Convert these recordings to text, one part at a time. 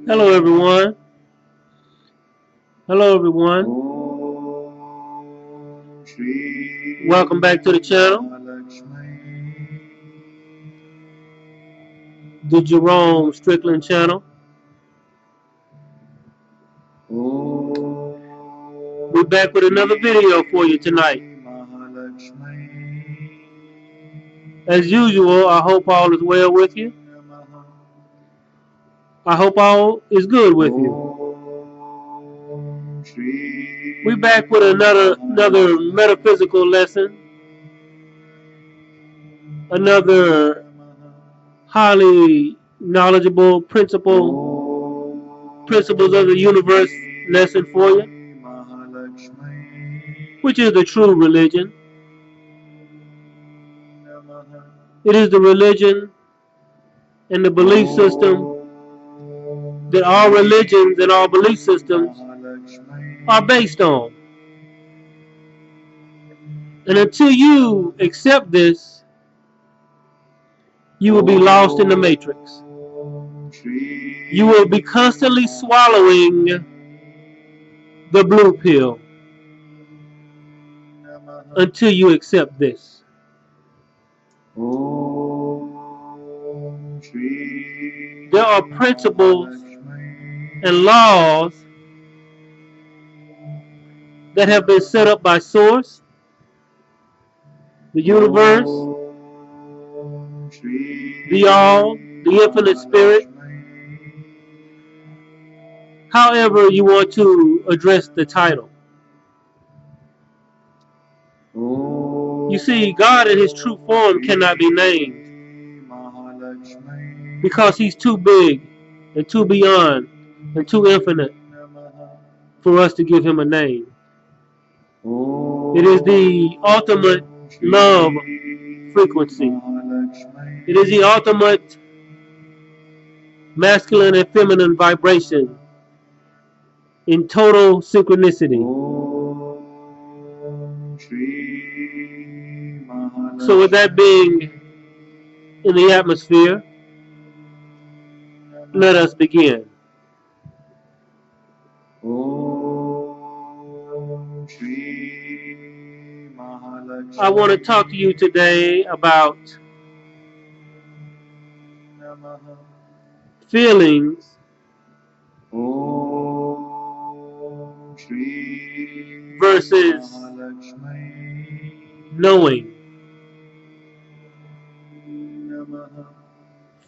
Hello everyone. Hello everyone. Welcome back to the channel. The Jerome Strickland channel. We're back with another video for you tonight. As usual, I hope all is well with you. I hope all is good with you. We're back with another metaphysical lesson. Another highly knowledgeable principles of the universe lesson for you, which is the true religion. It is the religion and the belief system that all religions and all belief systems are based on. And until you accept this, you will be lost in the matrix. You will be constantly swallowing the blue pill until you accept this. There are principles and laws that have been set up by Source, the universe, the All, the Infinite Spirit. However you want to address the title. You see, God in His true form cannot be named because He's too big and too beyond and too infinite for us to give Him a name. It is the ultimate love frequency. It is the ultimate masculine and feminine vibration in total synchronicity. So with that being in the atmosphere, let us begin. I want to talk to you today about feelings versus knowing.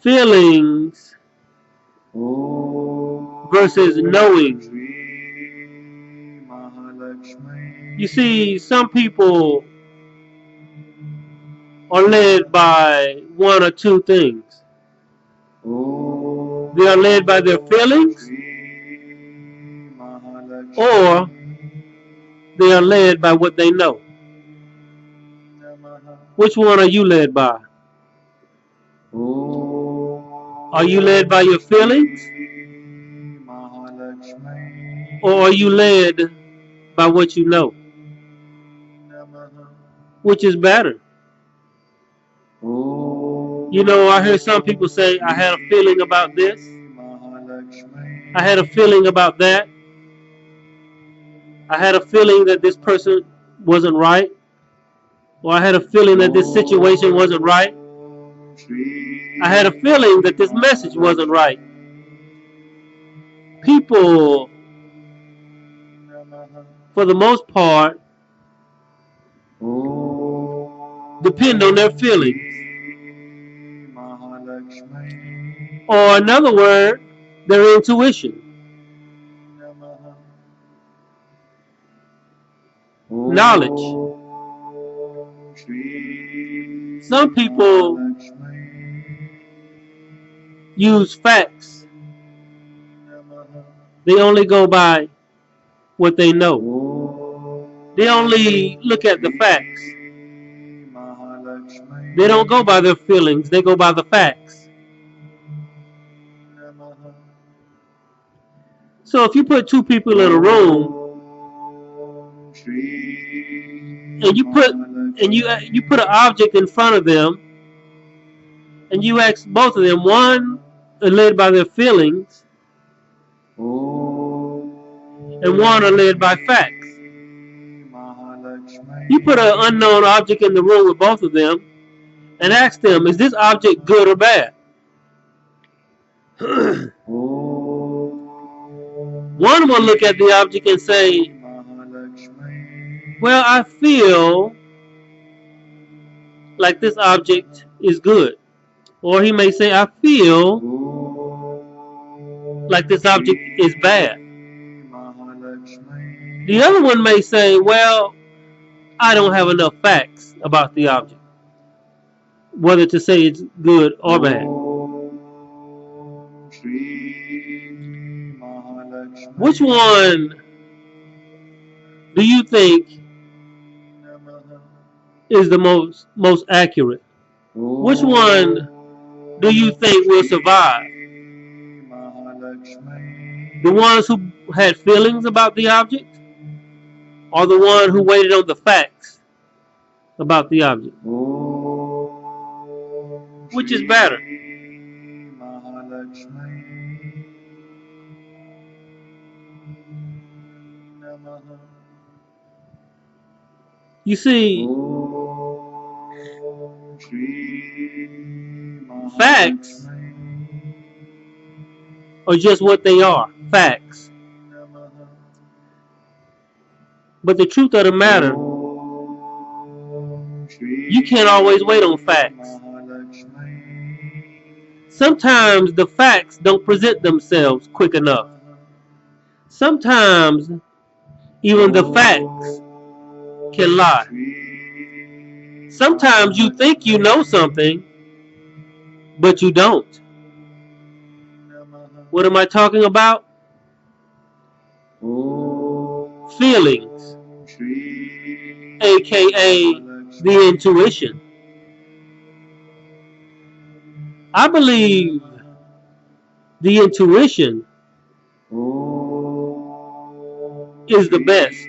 Feelings versus knowing. You see, some people are led by one or two things. They are led by their feelings, or they are led by what they know. Which one are you led by? Are you led by your feelings? Or are you led by what you know? Which is better? You know, I hear some people say, I had a feeling about this. I had a feeling about that. I had a feeling that this person wasn't right. Or I had a feeling that this situation wasn't right. I had a feeling that this message wasn't right. People, for the most part, depend on their feelings. Or another word, their intuition. Knowledge. Some people use facts. They only go by what they know. They only look at the facts. They don't go by their feelings. They go by the facts. So if you put two people in a room and you put an object in front of them and you ask both of them, one led by their feelings and one are led by facts. You put an unknown object in the room with both of them and ask them, is this object good or bad? One will look at the object and say, well, I feel like this object is good. Or he may say, I feel like this object is bad. The other one may say, well, I don't have enough facts about the object, whether to say it's good or bad. Which one do you think is the most accurate? Which one do you think will survive? The ones who had feelings about the object, or the one who waited on the facts about the object? Which is better? You see, facts are just what they are, facts. But the truth of the matter, you can't always wait on facts. Sometimes the facts don't present themselves quick enough. Sometimes even the facts can lie. Sometimes you think you know something, but you don't. What am I talking about? Feelings, aka the intuition. I believe the intuition is the best,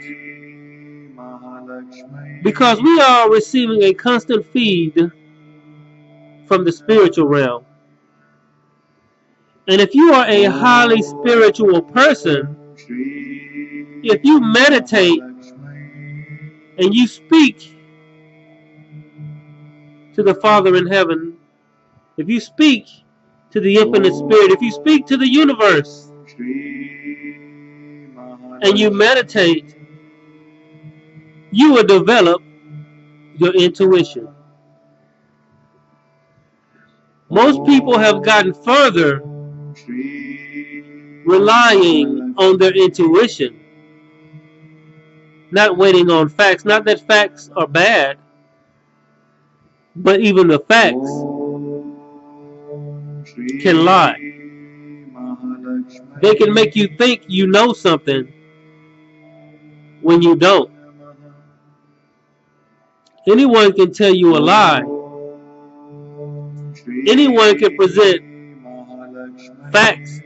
because we are receiving a constant feed from the spiritual realm. And if you are a highly spiritual person, if you meditate and you speak to the Father in heaven, if you speak to the infinite spirit, if you speak to the universe, and you meditate, you will develop your intuition. Most people have gotten further relying on their intuition, not waiting on facts. Not that facts are bad, but even the facts can lie. They can make you think you know something when you don't. Anyone can tell you a lie. Anyone can present facts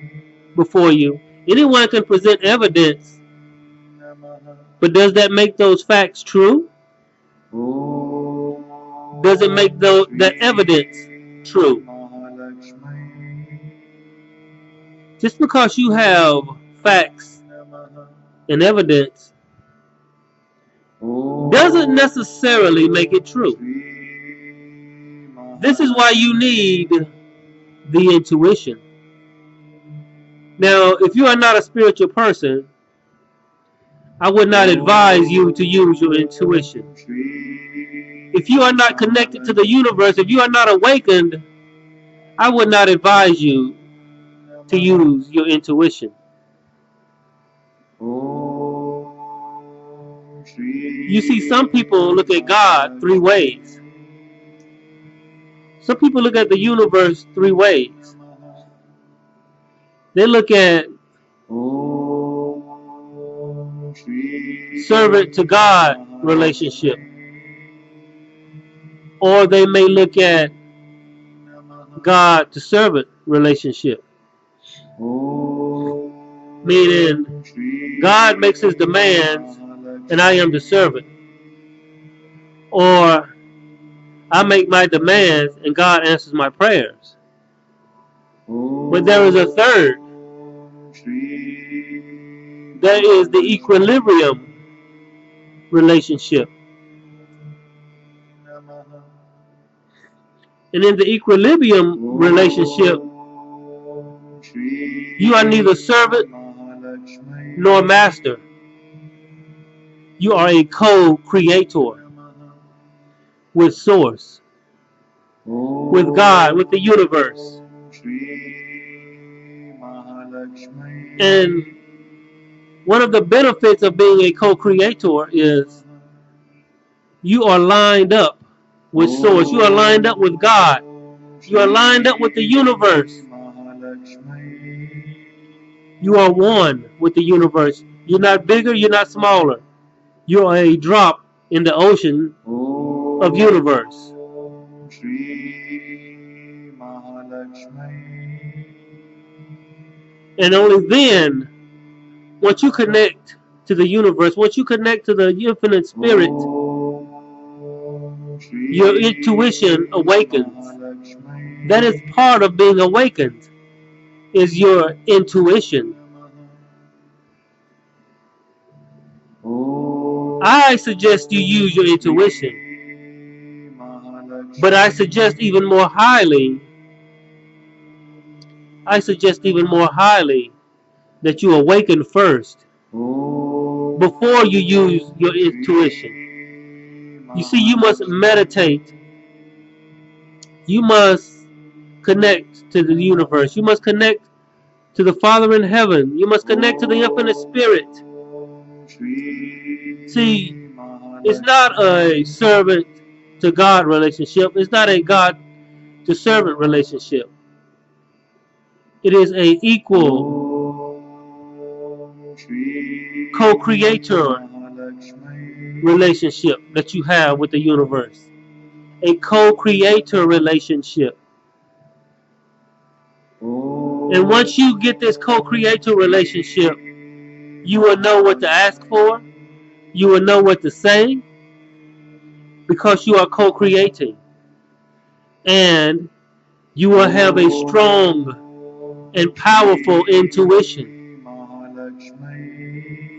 before you. Anyone can present evidence. But does that make those facts true? Does it make that evidence true? Just because you have facts and evidence doesn't necessarily make it true. This is why you need the intuition. Now, if you are not a spiritual person, I would not advise you to use your intuition. If you are not connected to the universe, if you are not awakened, I would not advise you to use your intuition. You see, some people look at God three ways. Some people look at the universe three ways. They look at servant to God relationship, or they may look at God to servant relationship, meaning God makes his demands and I am the servant, or I make my demands and God answers my prayers. But there is a third. there is the equilibrium relationship. And in the equilibrium relationship, you are neither servant nor master. You are a co-creator with Source, with God, with the universe. And one of the benefits of being a co-creator is you are lined up with Source. You are lined up with God. You are lined up with the universe. You are one with the universe. You're not bigger, you're not smaller. You are a drop in the ocean of universe. And only then, once you connect to the universe, once you connect to the infinite spirit, your intuition awakens. That is part of being awakened, is your intuition. I suggest you use your intuition, but I suggest even more highly that you awaken first before you use your intuition. You see, you must meditate. You must connect to the universe. You must connect to the Father in heaven. You must connect to the infinite spirit. See, it's not a servant to God relationship. It's not a God to servant relationship. It is a equal co-creator relationship that you have with the universe. A co-creator relationship. And once you get this co-creator relationship, you will know what to ask for. You will know what to say, because you are co-creating. And you will have a strong and powerful intuition.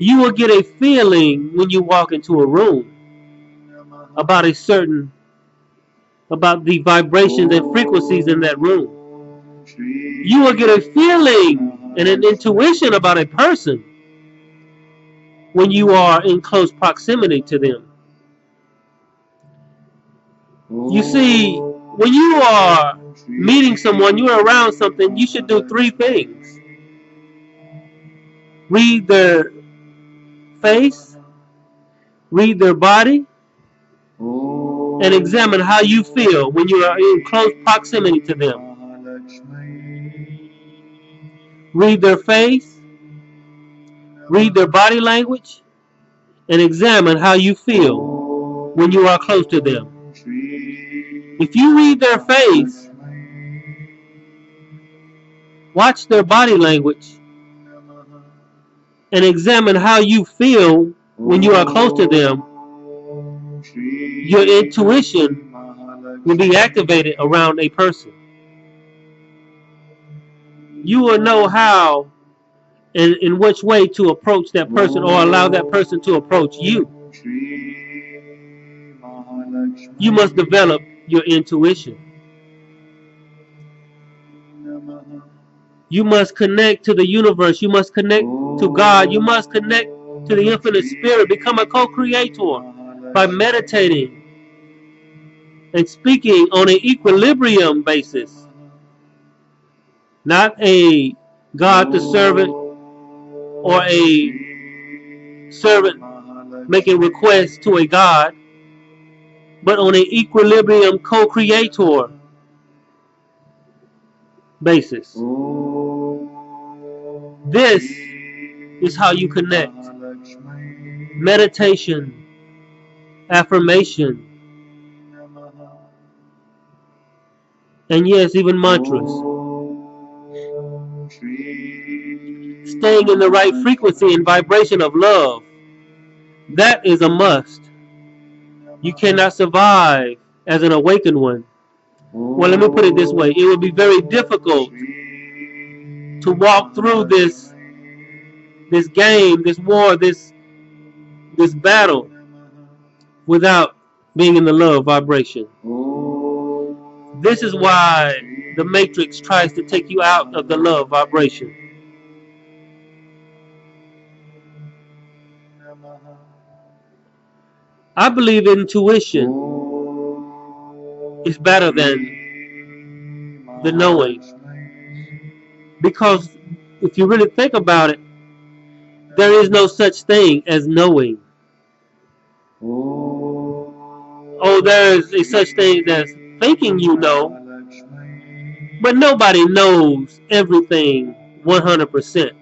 You will get a feeling when you walk into a room about the vibrations and frequencies in that room. You will get a feeling and an intuition about a person when you are in close proximity to them. You see, when you are meeting someone, you are around something, you should do three things. Read their face, read their body, and examine how you feel when you are in close proximity to them. Read their face, read their body language, and examine how you feel when you are close to them. If you read their face, watch their body language, and examine how you feel when you are close to them, your intuition will be activated around a person. You will know how and in which way to approach that person, or allow that person to approach you. You must develop your intuition. You must connect to the universe. You must connect to God. You must connect to the infinite spirit. Become a co-creator by meditating and speaking on an equilibrium basis. Not a God to servant, or a servant making requests to a God, but on an equilibrium co-creator basis. This is how you connect. Meditation, affirmation, and yes, even mantras. Staying in the right frequency and vibration of love. That is a must. You cannot survive as an awakened one. Well, let me put it this way. It would be very difficult to walk through this this game, this war, this battle without being in the love vibration. This is why the Matrix tries to take you out of the love vibration. I believe intuition is better than the knowing. Because if you really think about it, there is no such thing as knowing. Oh, there is a such thing as thinking you know, but nobody knows everything 100%.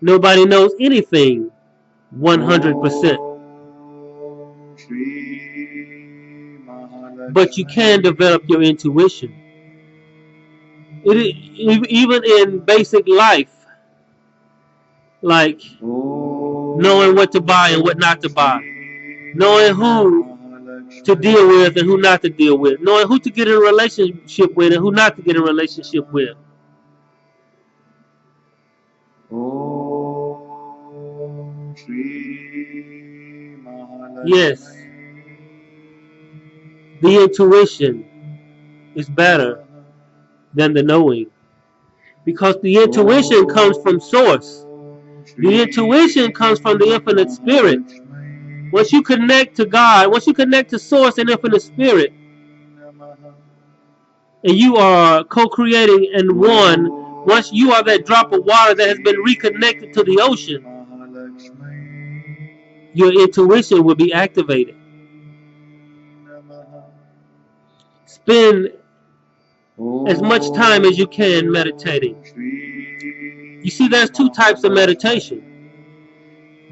Nobody knows anything 100%. But you can develop your intuition. Even in basic life, like knowing what to buy and what not to buy, knowing who to deal with and who not to deal with, knowing who to get in a relationship with and who not to get in a relationship with. Yes, the intuition is better than the knowing, because the intuition comes from source. The intuition comes from the infinite spirit. Once you connect to God, once you connect to source and infinite spirit, and you are co-creating in one, once you are that drop of water that has been reconnected to the ocean, your intuition will be activated. Spend as much time as you can meditating. You see, there's two types of meditation.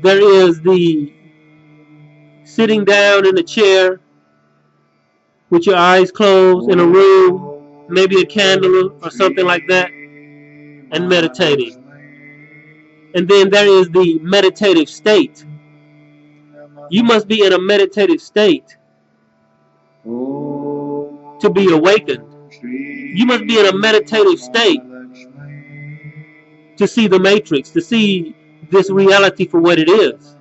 There is the sitting down in a chair with your eyes closed in a room, maybe a candle or something like that, and meditating. And then there is the meditative state. You must be in a meditative state to be awakened. You must be in a meditative state to see the matrix, to see this reality for what it is.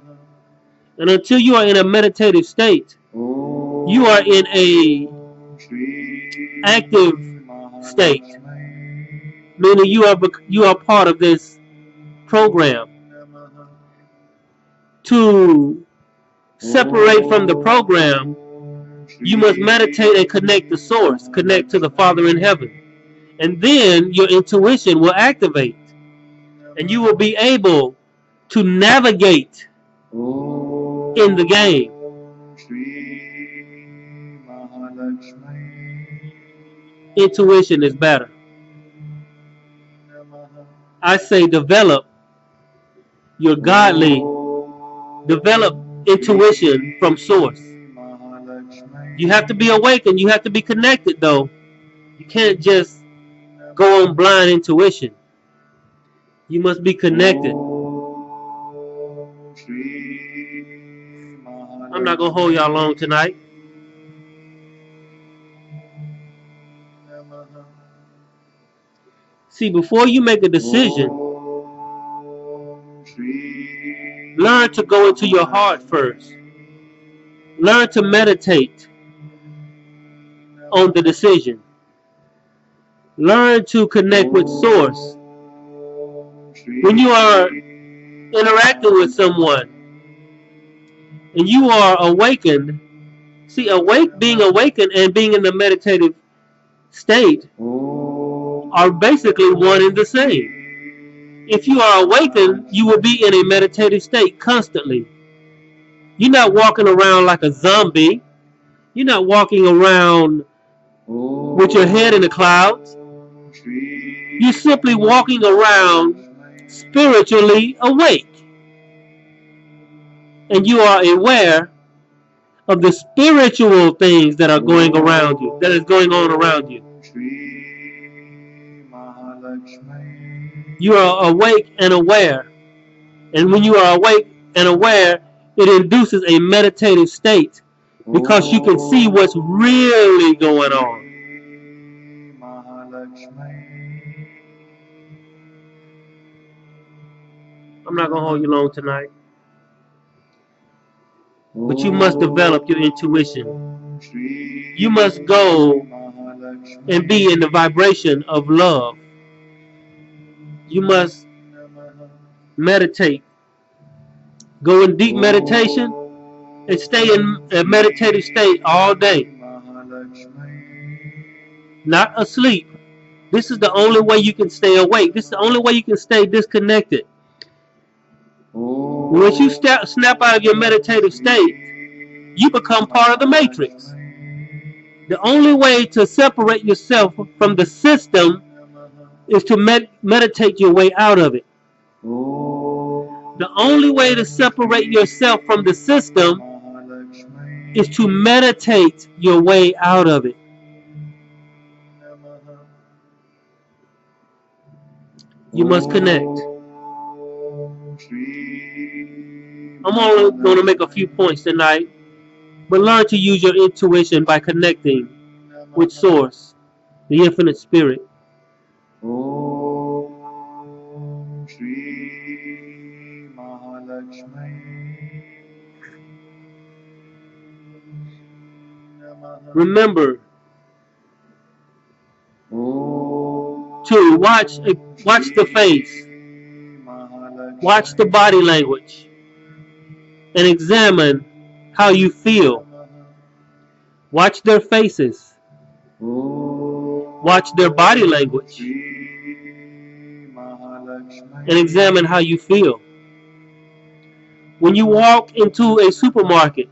And until you are in a meditative state, you are in a active state, meaning you are part of this program. To separate from the program, you must meditate and connect to source, connect to the Father in heaven. And then your intuition will activate, and you will be able to navigate in the game. Intuition is better. I say develop your godly, develop intuition from source. You have to be awakened. You have to be connected, though. You can't just go on blind intuition. You must be connected. I'm not going to hold y'all long tonight. See, before you make a decision, learn to go into your heart first. Learn to meditate on the decision. Learn to connect with source. When you are interacting with someone and you are awakened, see, being awakened and being in the meditative state are basically one and the same. If you are awakened, you will be in a meditative state constantly. You're not walking around like a zombie. You're not walking around with your head in the clouds. You're simply walking around spiritually awake. And you are aware of the spiritual things that are going around you, that is going on around you. You are awake and aware. And when you are awake and aware, it induces a meditative state because you can see what's really going on. I'm not going to hold you long tonight. But you must develop your intuition. You must go and be in the vibration of love. You must meditate. Go in deep meditation and stay in a meditative state all day. Not asleep. This is the only way you can stay awake. This is the only way you can stay disconnected. Once you snap out of your meditative state, you become part of the matrix. The only way to separate yourself from the system is to meditate your way out of it. The only way to separate yourself from the system is to meditate your way out of it. You must connect. I'm only going to make a few points tonight, but learn to use your intuition by connecting with Source, the Infinite Spirit. Remember to watch the face, watch the body language, and examine how you feel. Watch their faces, watch their body language, and examine how you feel. When you walk into a supermarket,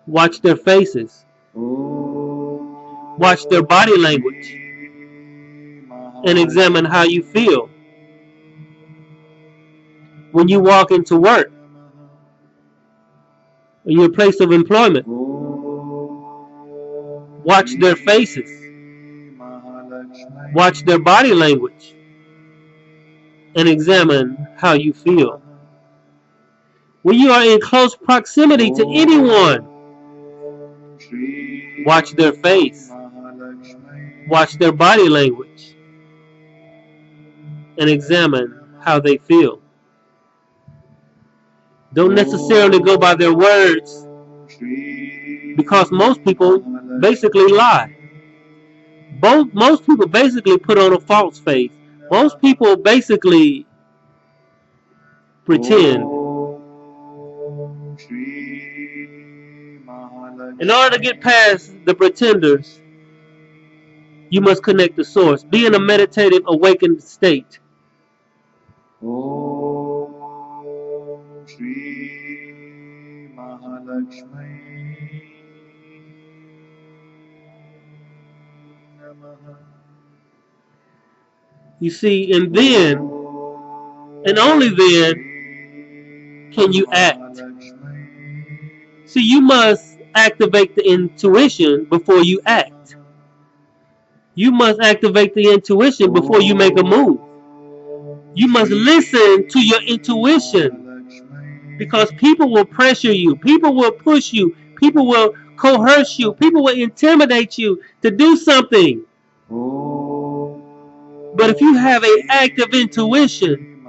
watch their faces, watch their body language, and examine how you feel. When you walk into work, in your place of employment, watch their faces, watch their body language, and examine how you feel. When you are in close proximity to anyone, watch their face, watch their body language, and examine how they feel. Don't necessarily go by their words, because most people basically lie. Most people basically put on a false face. Most people basically pretend. In order to get past the pretenders, you must connect to Source. Be in a meditative, awakened state. You see, and then, and only then, can you act. See, you must activate the intuition before you act. You must activate the intuition before you make a move. You must listen to your intuition, because people will pressure you, people will push you, people will coerce you, people will intimidate you to do something. But if you have an active intuition,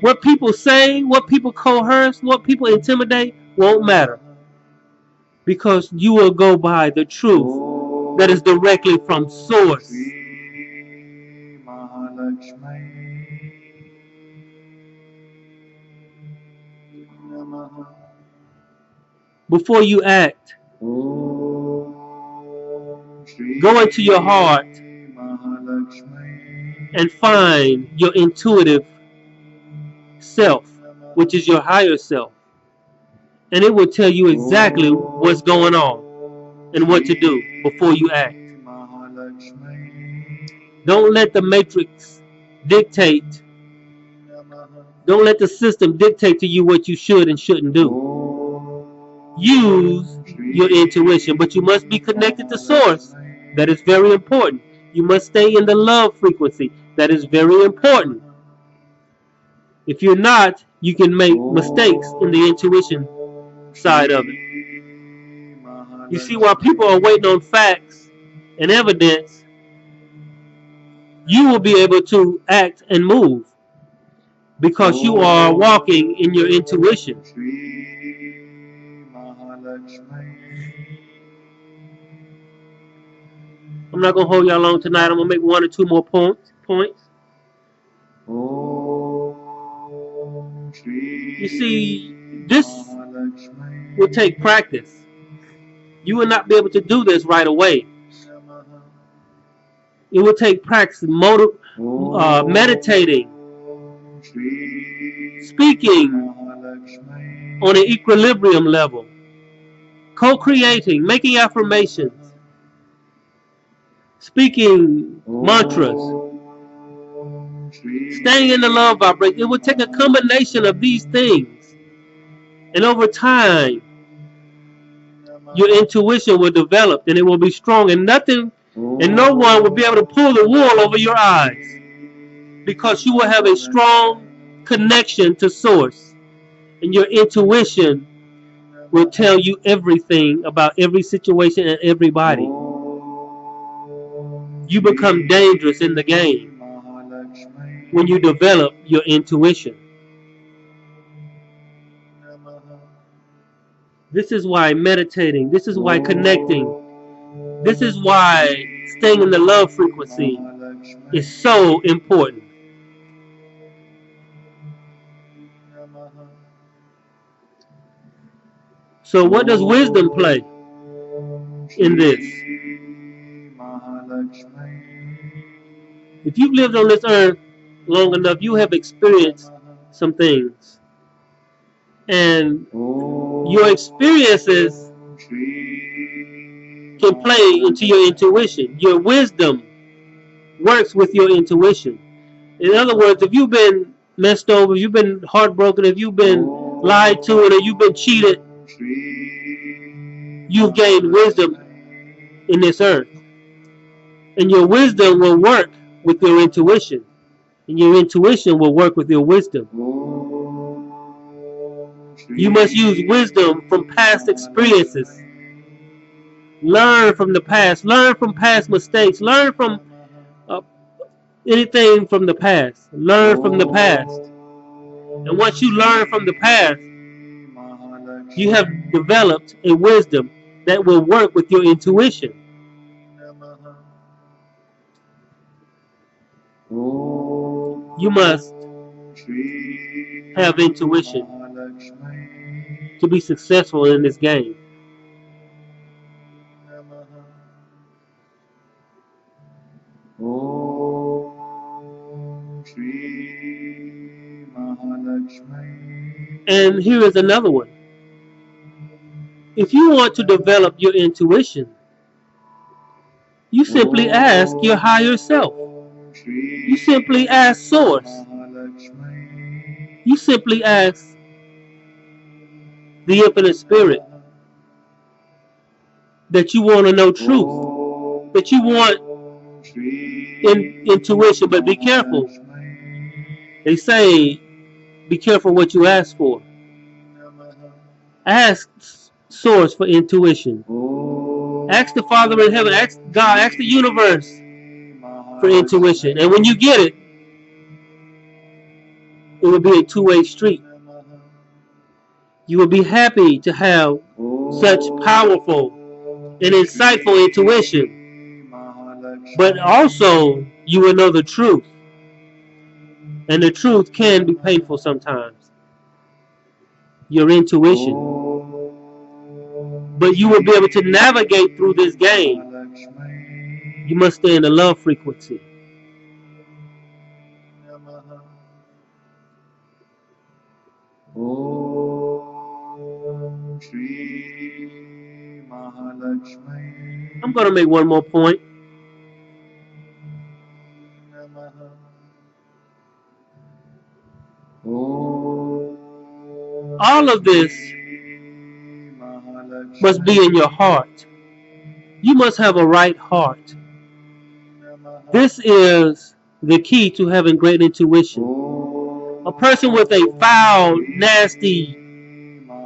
what people say, what people coerce, what people intimidate won't matter, because you will go by the truth that is directly from Source. Before you act, go into your heart and find your intuitive self, which is your higher self, and it will tell you exactly what's going on and what to do before you act. Don't let the matrix dictate. Don't let the system dictate to you what you should and shouldn't do. Use your intuition, but you must be connected to Source. That is very important. You must stay in the love frequency. That is very important. If you're not, you can make mistakes in the intuition side of it. You see, while people are waiting on facts and evidence, you will be able to act and move. because you are walking in your intuition. I'm not going to hold y'all long tonight. I'm going to make 1 or 2 more points. You see, this will take practice. You will not be able to do this right away. It will take practice, meditating, speaking on an equilibrium level, co-creating, making affirmations, speaking mantras, staying in the love vibration. It will take a combination of these things. And over time, your intuition will develop and it will be strong, and nothing and no one will be able to pull the wool over your eyes, because you will have a strong connection to source, and your intuition will tell you everything about every situation and everybody. You become dangerous in the game when you develop your intuition. This is why meditating, this is why connecting, this is why staying in the love frequency is so important. So what does wisdom play in this? If you've lived on this earth long enough, you have experienced some things. And your experiences can play into your intuition. Your wisdom works with your intuition. In other words, if you've been messed over, if you've been heartbroken, if you've been lied to, or you've been cheated, you've gained wisdom in this earth. And your wisdom will work with your intuition. And your intuition will work with your wisdom. You must use wisdom from past experiences. Learn from the past. Learn from past mistakes. Learn from anything from the past. Learn from the past. And once you learn from the past, you have developed a wisdom that will work with your intuition. You must have intuition to be successful in this game. And here is another one. If you want to develop your intuition, you simply ask your higher self. You simply ask Source. You simply ask the Infinite Spirit that you want to know truth, that you want intuition, but be careful. They say, be careful what you ask for. Ask Source for intuition. Ask the Father in heaven, ask God, ask the universe for intuition. And when you get it, it will be a two-way street. You will be happy to have such powerful and insightful intuition. But also, you will know the truth. And the truth can be painful sometimes. Your intuition. But you will be able to navigate through this game. You must stay in the love frequency. I'm going to make one more point. All of this must be in your heart. You must have a right heart. This is the key to having great intuition. A person with a foul, nasty,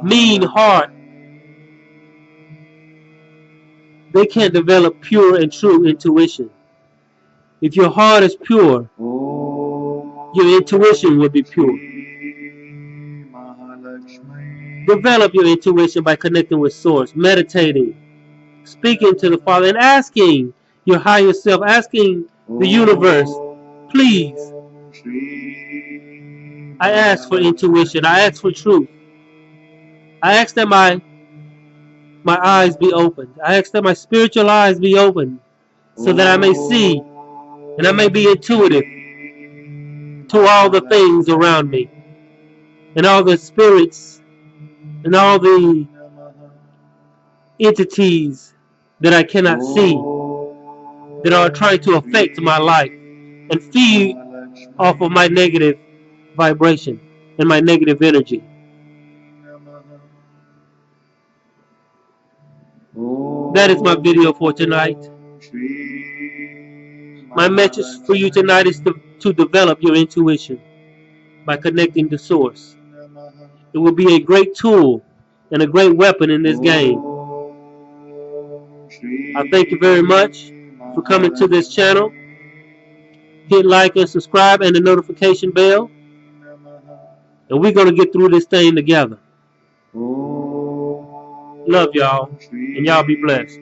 mean heart, they can't develop pure and true intuition. If your heart is pure, your intuition will be pure. Develop your intuition by connecting with Source, meditating, speaking to the Father, and asking your higher self, asking the universe, please, I ask for intuition, I ask for truth. I ask that my eyes be opened. I ask that my spiritual eyes be opened so that I may see and I may be intuitive to all the things around me and all the spirits and all the entities that I cannot see that are trying to affect my life and feed off of my negative vibration and my negative energy. That is my video for tonight. My message for you tonight is to develop your intuition by connecting to Source. It will be a great tool and a great weapon in this game. I thank you very much for coming to this channel. Hit like and subscribe and the notification bell. And we're going to get through this thing together. Love y'all. And y'all be blessed.